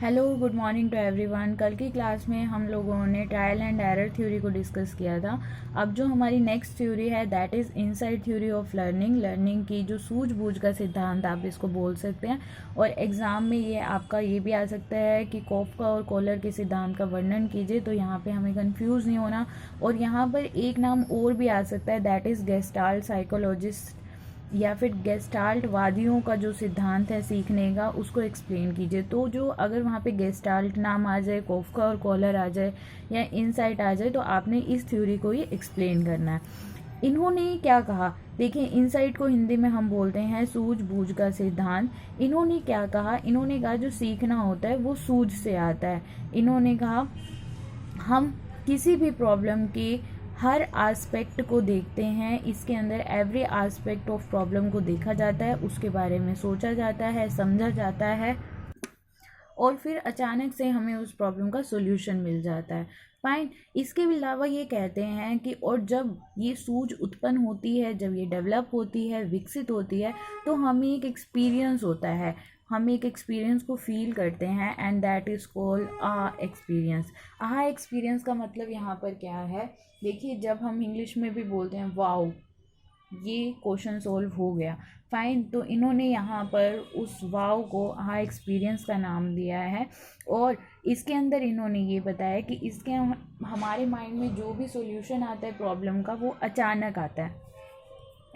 Hello good morning to everyone. कल की class में हम लोगों ने ट्रायल एंड एरर थ्योरी को डिस्कस किया था। अब जो हमारी नेक्स्ट थ्योरी है that is inside theory of learning की जो सूझबूझ का सिद्धांत आप इसको बोल सकते हैं। और एग्ज़ाम में ये आपका ये भी आ सकता है कि कॉफका और कॉलर के सिद्धांत का वर्णन कीजिए, तो यहाँ पे हमें कंफ्यूज नहीं होना। और यहाँ पर एक नाम और भी आ सकता है दैट इज़ गेस्टाल्ट साइकोलॉजिस्ट या फिर गेस्टाल्ट वादियों का जो सिद्धांत है सीखने का उसको एक्सप्लेन कीजिए। तो जो अगर वहाँ पे गेस्टाल्ट नाम आ जाए, कोफका और कॉलर आ जाए या इनसाइट आ जाए, तो आपने इस थ्योरी को ही एक्सप्लेन करना है। इन्होंने क्या कहा, देखिए इनसाइट को हिंदी में हम बोलते हैं सूझबूझ का सिद्धांत। इन्होंने क्या कहा, इन्होंने कहा जो सीखना होता है वो सूझ से आता है। इन्होंने कहा हम किसी भी प्रॉब्लम के हर आस्पेक्ट को देखते हैं, इसके अंदर एवरी आस्पेक्ट ऑफ प्रॉब्लम को देखा जाता है, उसके बारे में सोचा जाता है, समझा जाता है और फिर अचानक से हमें उस प्रॉब्लम का सोल्यूशन मिल जाता है। फाइन। इसके अलावा ये कहते हैं कि और जब ये सूझ उत्पन्न होती है, जब ये डेवलप होती है, विकसित होती है, तो हमें एक एक्सपीरियंस होता है, हम एक एक्सपीरियंस को फील करते हैं and that is called aha experience. Aha experience का मतलब यहाँ पर क्या है, देखिए जब हम इंग्लिश में भी बोलते हैं वाओ ये क्वेश्चन सोल्व हो गया, फाइन, तो इन्होंने यहाँ पर उस वाव को हाँ एक्सपीरियंस का नाम दिया है। और इसके अंदर इन्होंने ये बताया कि इसके हमारे माइंड में जो भी सॉल्यूशन आता है प्रॉब्लम का वो अचानक आता है।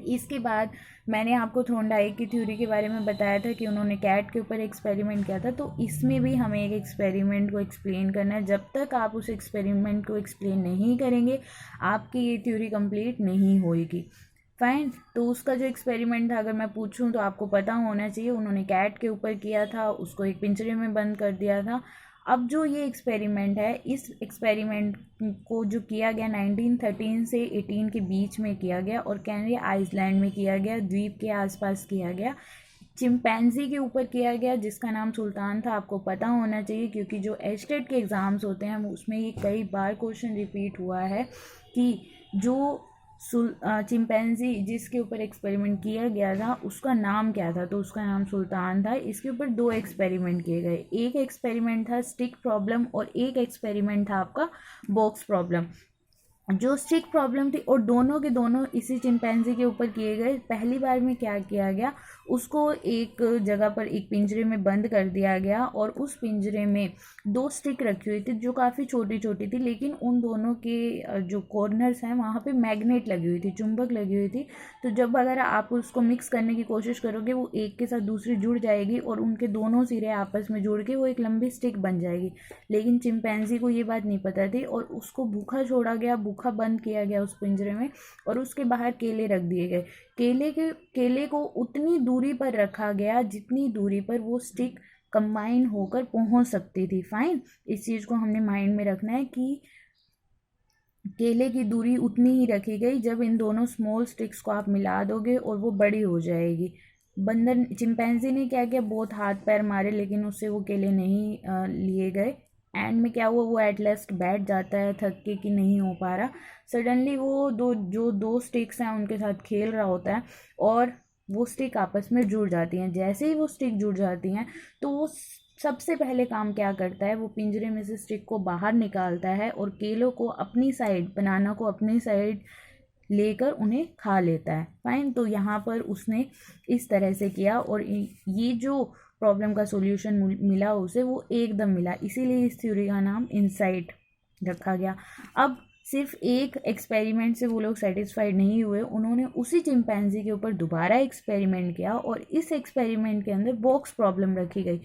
इसके बाद मैंने आपको थॉर्नडाइक की थ्योरी के बारे में बताया था कि उन्होंने कैट के ऊपर एक्सपेरिमेंट किया था, तो इसमें भी हमें एक एक्सपेरिमेंट को एक्सप्लेन करना है। जब तक आप उस एक्सपेरिमेंट को एक्सप्लेन नहीं करेंगे आपकी ये थ्योरी कंप्लीट नहीं होएगी। फाइन। तो उसका जो एक्सपेरिमेंट था अगर मैं पूछूं तो आपको पता होना चाहिए, उन्होंने कैट के ऊपर किया था, उसको एक पिंजरे में बंद कर दिया था। अब जो ये एक्सपेरिमेंट है, इस एक्सपेरिमेंट को जो किया गया 1913 से 18 के बीच में किया गया और कैनरी आइसलैंड में किया गया, द्वीप के आसपास किया गया, चिंपैंजी के ऊपर किया गया जिसका नाम सुल्तान था। आपको पता होना चाहिए क्योंकि जो एस्टेट के एग्ज़ाम्स होते हैं उसमें ये कई बार क्वेश्चन रिपीट हुआ है कि जो चिंपैंजी जिसके ऊपर एक्सपेरिमेंट किया गया था उसका नाम क्या था, तो उसका नाम सुल्तान था। इसके ऊपर दो एक्सपेरिमेंट किए गए, एक एक्सपेरिमेंट था स्टिक प्रॉब्लम और एक एक्सपेरिमेंट था आपका बॉक्स प्रॉब्लम। जो स्टिक प्रॉब्लम थी और दोनों के दोनों इसी चिंपैंजी के ऊपर किए गए। पहली बार में क्या किया गया, उसको एक जगह पर एक पिंजरे में बंद कर दिया गया और उस पिंजरे में दो स्टिक रखी हुई थी जो काफ़ी छोटी छोटी थी, लेकिन उन दोनों के जो कॉर्नर्स हैं वहाँ पे मैग्नेट लगी हुई थी, चुंबक लगी हुई थी। तो जब अगर आप उसको मिक्स करने की कोशिश करोगे वो एक के साथ दूसरी जुड़ जाएगी और उनके दोनों सिरे आपस में जुड़ के वो एक लंबी स्टिक बन जाएगी। लेकिन चिंपैंजी को ये बात नहीं पता थी और उसको भूखा छोड़ा गया, भूखा बंद किया गया उस पिंजरे में और उसके बाहर केले रख दिए गए। केले को उतनी दूरी पर रखा गया जितनी दूरी पर वो स्टिक कंबाइन होकर पहुंच सकती थी। फाइन। इस चीज़ को हमने माइंड में रखना है कि केले की दूरी उतनी ही रखी गई, जब इन दोनों स्मॉल स्टिक्स को आप मिला दोगे और वो बड़ी हो जाएगी। बंदर चिंपैंजी ने क्या किया, बहुत हाथ पैर मारे लेकिन उससे वो केले नहीं लिए गए। एंड में क्या हुआ, वो एट लास्ट बैठ जाता है थक के कि नहीं हो पा रहा। सडनली वो दो स्टिक्स हैं उनके साथ खेल रहा होता है और वो स्टिक आपस में जुड़ जाती हैं। जैसे ही वो स्टिक जुड़ जाती हैं तो वो सबसे पहले काम क्या करता है, वो पिंजरे में से स्टिक को बाहर निकालता है और केलों को अपनी साइड, बनाना को अपनी साइड लेकर उन्हें खा लेता है। फाइन। तो यहाँ पर उसने इस तरह से किया और ये जो प्रॉब्लम का सॉल्यूशन मिला उसे वो एकदम मिला, इसीलिए इस थ्योरी का नाम इनसाइट रखा गया। अब सिर्फ एक एक्सपेरिमेंट से वो लोग सेटिस्फाइड नहीं हुए, उन्होंने उसी चिंपैंजी के ऊपर दोबारा एक्सपेरिमेंट किया और इस एक्सपेरिमेंट के अंदर बॉक्स प्रॉब्लम रखी गई।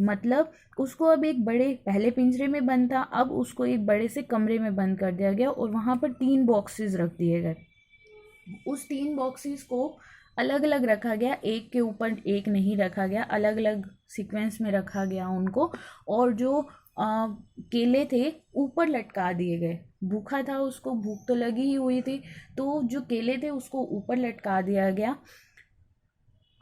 मतलब उसको अब एक बड़े, पहले पिंजरे में बंद था, अब उसको एक बड़े से कमरे में बंद कर दिया गया और वहाँ पर 3 बॉक्सेस रख दिए गए। उस 3 बॉक्सेस को अलग अलग रखा गया, एक के ऊपर एक नहीं रखा गया, अलग अलग सीक्वेंस में रखा गया उनको। और जो केले थे ऊपर लटका दिए गए। भूखा था, उसको भूख तो लगी ही हुई थी, तो जो केले थे उसको ऊपर लटका दिया गया।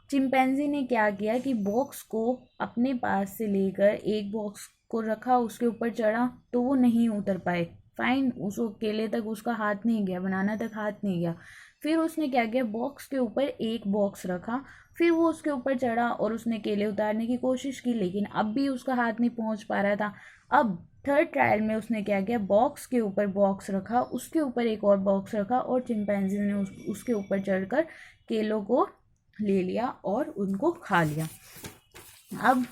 चिंपैंजी ने क्या किया कि बॉक्स को अपने पास से लेकर एक बॉक्स को रखा, उसके ऊपर चढ़ा तो वो नहीं उतर पाए। फाइन, उस केले तक उसका हाथ नहीं गया, बनाना तक हाथ नहीं गया। फिर उसने क्या किया, बॉक्स के ऊपर एक बॉक्स रखा, फिर वो उसके ऊपर चढ़ा और उसने केले उतारने की कोशिश की, लेकिन अब भी उसका हाथ नहीं पहुंच पा रहा था। अब थर्ड ट्रायल में उसने क्या किया, बॉक्स के ऊपर बॉक्स रखा, उसके ऊपर एक और बॉक्स रखा और चिंपैंजी ने उसके ऊपर चढ़कर केलों को ले लिया और उनको खा लिया। अब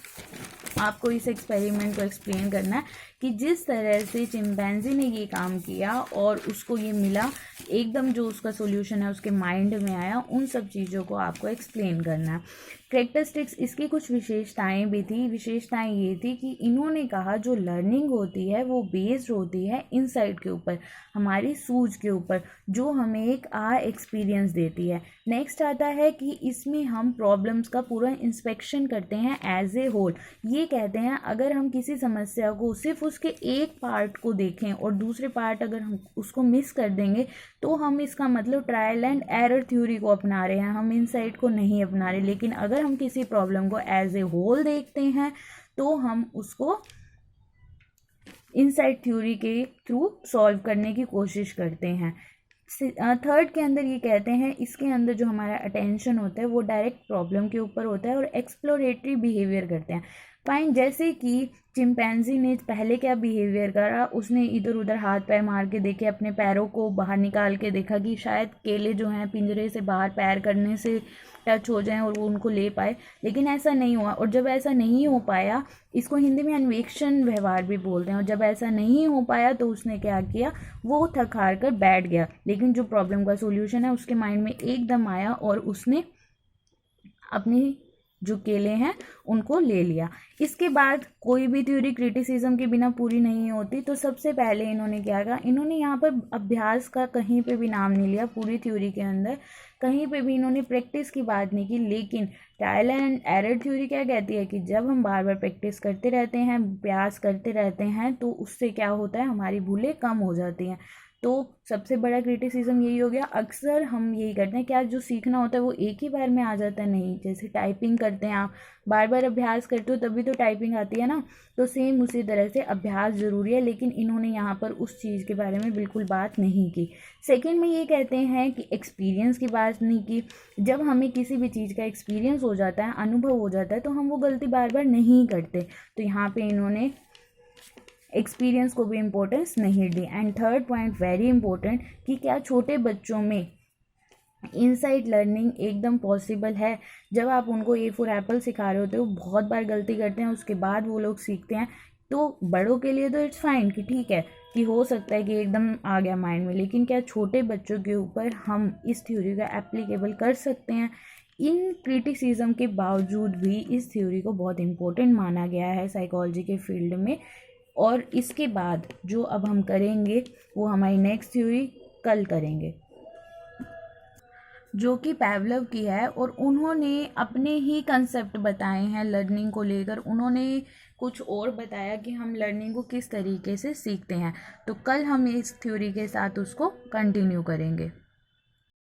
आपको इस एक्सपेरिमेंट को एक्सप्लेन करना है कि जिस तरह से चिंपैंजी ने ये काम किया और उसको ये मिला, एकदम जो उसका सॉल्यूशन है उसके माइंड में आया, उन सब चीज़ों को आपको एक्सप्लेन करना है। कैरेक्टरिस्टिक्स, इसकी कुछ विशेषताएं भी थी। विशेषताएं ये थी कि इन्होंने कहा जो लर्निंग होती है वो बेस्ड होती है इनसाइट के ऊपर, हमारी सूझ के ऊपर, जो हमें एक एक्सपीरियंस देती है। नेक्स्ट आता है कि इसमें हम प्रॉब्लम्स का पूरा इंस्पेक्शन करते हैं एज ए होल। ये कहते हैं अगर हम किसी समस्या को सिर्फ उसके एक पार्ट को देखें और दूसरे पार्ट अगर हम उसको मिस कर देंगे तो हम इसका मतलब ट्रायल एंड एरर थ्योरी को अपना रहे हैं, हम इनसाइट को नहीं अपना रहे। लेकिन अगर हम किसी प्रॉब्लम को एज ए होल देखते हैं तो हम उसको इनसाइट थ्योरी के थ्रू सॉल्व करने की कोशिश करते हैं। थर्ड के अंदर ये कहते हैं इसके अंदर जो हमारा अटेंशन होता है वो डायरेक्ट प्रॉब्लम के ऊपर होता है और एक्सप्लोरेटरी बिहेवियर करते हैं। फाइन, जैसे कि चिंपैंजी ने पहले क्या बिहेवियर करा, उसने इधर उधर हाथ पैर मार के देखे, अपने पैरों को बाहर निकाल के देखा कि शायद केले जो हैं पिंजरे से बाहर पैर करने से टच हो जाएं और वो उनको ले पाए, लेकिन ऐसा नहीं हुआ। और जब ऐसा नहीं हो पाया, इसको हिंदी में अन्वेक्षण व्यवहार भी बोलते हैं, और जब ऐसा नहीं हो पाया तो उसने क्या किया, वो थक हार कर बैठ गया। लेकिन जो प्रॉब्लम का सोल्यूशन है उसके माइंड में एकदम आया और उसने अपनी जो केले हैं उनको ले लिया। इसके बाद कोई भी थ्योरी क्रिटिसिज्म के बिना पूरी नहीं होती, तो सबसे पहले इन्होंने क्या कहा, इन्होंने यहाँ पर अभ्यास का कहीं पे भी नाम नहीं लिया। पूरी थ्योरी के अंदर कहीं पे भी इन्होंने प्रैक्टिस की बात नहीं की। लेकिन ट्रायल एंड एरर थ्योरी क्या कहती है कि जब हम बार बार प्रैक्टिस करते रहते हैं, अभ्यास करते रहते हैं, तो उससे क्या होता है, हमारी भूलें कम हो जाती हैं। तो सबसे बड़ा क्रिटिसिज्म यही हो गया, अक्सर हम यही करते हैं, क्या जो सीखना होता है वो एक ही बार में आ जाता है? नहीं। जैसे टाइपिंग करते हैं, आप बार बार अभ्यास करते हो तभी तो टाइपिंग आती है ना, तो सेम उसी तरह से अभ्यास ज़रूरी है। लेकिन इन्होंने यहाँ पर उस चीज़ के बारे में बिल्कुल बात नहीं की। सेकेंड में ये कहते हैं कि एक्सपीरियंस की बात नहीं की। जब हमें किसी भी चीज़ का एक्सपीरियंस हो जाता है, अनुभव हो जाता है, तो हम वो गलती बार बार नहीं करते। तो यहाँ पर इन्होंने एक्सपीरियंस को भी इम्पोर्टेंस नहीं दी। And third point very important, कि क्या छोटे बच्चों में इनसाइट लर्निंग एकदम पॉसिबल है? जब आप उनको ए फॉर एप्पल सिखा रहे होते हो, बहुत बार गलती करते हैं, उसके बाद वो लोग सीखते हैं। तो बड़ों के लिए तो इट्स फाइन कि ठीक है कि हो सकता है कि एकदम आ गया माइंड में, लेकिन क्या छोटे बच्चों के ऊपर हम इस थ्योरी का एप्लीकेबल कर सकते हैं? इन क्रिटिसिज्म के बावजूद भी इस थ्योरी को बहुत इम्पोर्टेंट माना गया है साइकोलॉजी के फील्ड में। और इसके बाद जो अब हम करेंगे वो हमारी नेक्स्ट थ्योरी कल करेंगे, जो कि पैवलव की है। और उन्होंने अपने ही कंसेप्ट बताए हैं लर्निंग को लेकर। उन्होंने कुछ और बताया कि हम लर्निंग को किस तरीके से सीखते हैं। तो कल हम इस थ्योरी के साथ उसको कंटिन्यू करेंगे।